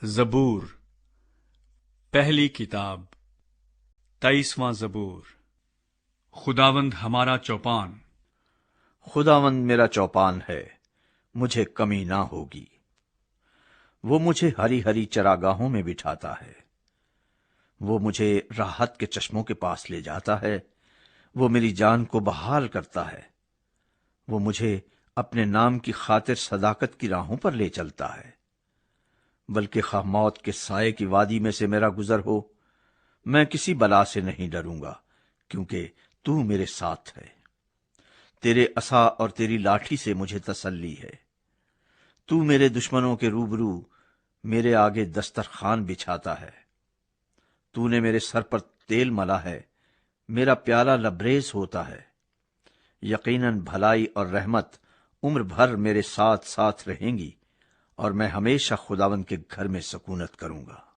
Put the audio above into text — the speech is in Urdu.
زبور پہلی کتاب 23واں زبور۔ خداوند ہمارا چوپان، خداوند میرا چوپان ہے، مجھے کمی نہ ہوگی۔ وہ مجھے ہری ہری چراگاہوں میں بٹھاتا ہے، وہ مجھے راحت کے چشموں کے پاس لے جاتا ہے، وہ میری جان کو بحال کرتا ہے، وہ مجھے اپنے نام کی خاطر صداقت کی راہوں پر لے چلتا ہے۔ بلکہ خواہ موت کے سائے کی وادی میں سے میرا گزر ہو، میں کسی بلا سے نہیں ڈروں گا، کیونکہ تو میرے ساتھ ہے۔ تیرے عصا اور تیری لاٹھی سے مجھے تسلی ہے۔ تو میرے دشمنوں کے روبرو میرے آگے دسترخوان بچھاتا ہے۔ تو نے میرے سر پر تیل ملا ہے، میرا پیالہ لبریز ہوتا ہے۔ یقیناً بھلائی اور رحمت عمر بھر میرے ساتھ ساتھ رہیں گی، اور میں ہمیشہ خداوند کے گھر میں سکونت کروں گا۔